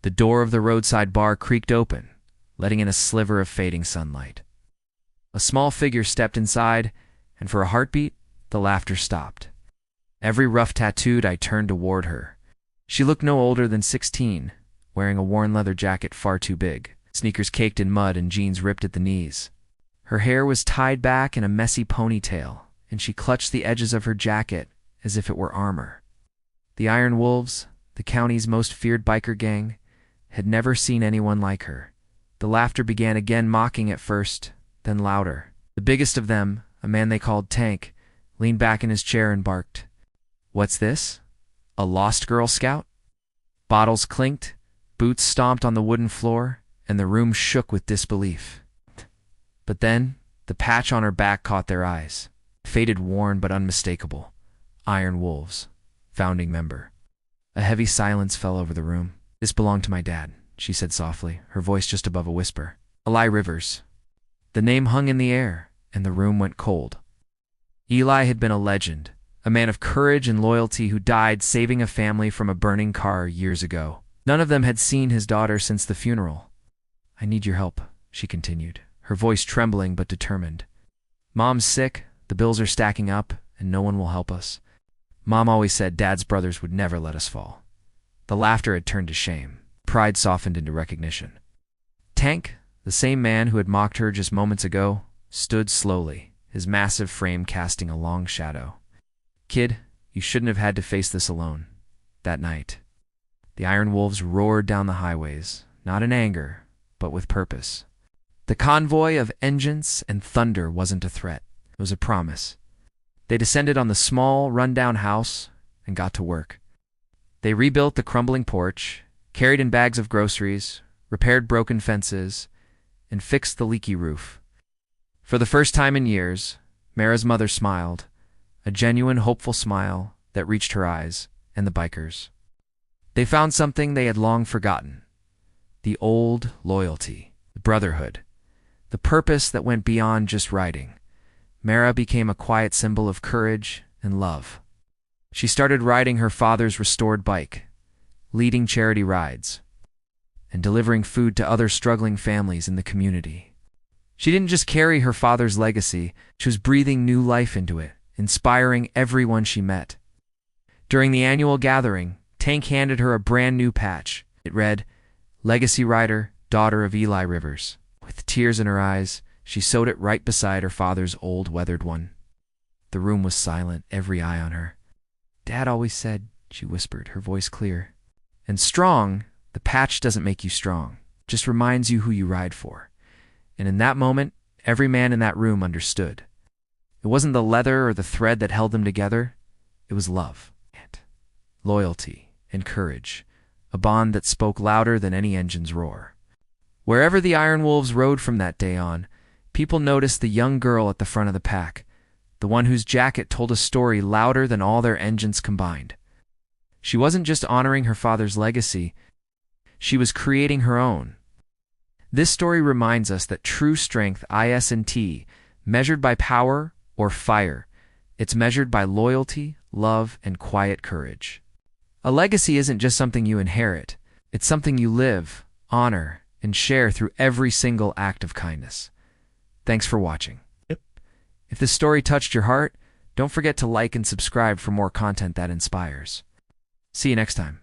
The door of the roadside bar creaked open, letting in a sliver of fading sunlight. A small figure stepped inside, and for a heartbeat, the laughter stopped. Every rough tattooed eye turned toward her. She looked no older than 16, wearing a worn leather jacket far too big, sneakers caked in mud and jeans ripped at the knees. Her hair was tied back in a messy ponytail, and she clutched the edges of her jacket as if it were armor. The Iron Wolves, the county's most feared biker gang, had never seen anyone like her. The laughter began again, mocking at first, then louder. The biggest of them, a man they called Tank, leaned back in his chair and barked. "What's this? A lost Girl Scout?" Bottles clinked, boots stomped on the wooden floor, and the room shook with disbelief. But then, the patch on her back caught their eyes. Faded, worn, but unmistakable. Iron Wolves. Founding member. A heavy silence fell over the room. "This belonged to my dad," she said softly, her voice just above a whisper. "Eli Rivers." The name hung in the air, and the room went cold. Eli had been a legend, a man of courage and loyalty who died saving a family from a burning car years ago. None of them had seen his daughter since the funeral. "I need your help," she continued, her voice trembling but determined. "Mom's sick, the bills are stacking up, and no one will help us. Mom always said Dad's brothers would never let us fall." The laughter had turned to shame. Pride softened into recognition. Tank, the same man who had mocked her just moments ago, stood slowly, his massive frame casting a long shadow. "Kid, you shouldn't have had to face this alone." That night, the Iron Wolves roared down the highways, not in anger, but with purpose. The convoy of engines and thunder wasn't a threat. It was a promise. They descended on the small, run-down house and got to work. They rebuilt the crumbling porch, carried in bags of groceries, repaired broken fences, and fixed the leaky roof. For the first time in years, Mara's mother smiled, a genuine, hopeful smile that reached her eyes and the bikers. They found something they had long forgotten. The old loyalty, the brotherhood, the purpose that went beyond just riding. Mara became a quiet symbol of courage and love. She started riding her father's restored bike, leading charity rides, and delivering food to other struggling families in the community. She didn't just carry her father's legacy, she was breathing new life into it, inspiring everyone she met. During the annual gathering, Tank handed her a brand new patch. It read, "Legacy Rider, Daughter of Eli Rivers." With tears in her eyes, she sewed it right beside her father's old, weathered one. The room was silent, every eye on her. "Dad always said," she whispered, her voice clear. "And strong, the patch doesn't make you strong, just reminds you who you ride for." And in that moment, every man in that room understood. It wasn't the leather or the thread that held them together. It was love, and loyalty, and courage, a bond that spoke louder than any engine's roar. Wherever the Iron Wolves rode from that day on, people noticed the young girl at the front of the pack, the one whose jacket told a story louder than all their engines combined. She wasn't just honoring her father's legacy, she was creating her own. This story reminds us that true strength isn't measured by power or fire. It's measured by loyalty, love, and quiet courage. A legacy isn't just something you inherit. It's something you live, honor, and share through every single act of kindness. Thanks for watching. Yep. If this story touched your heart, don't forget to like and subscribe for more content that inspires. See you next time.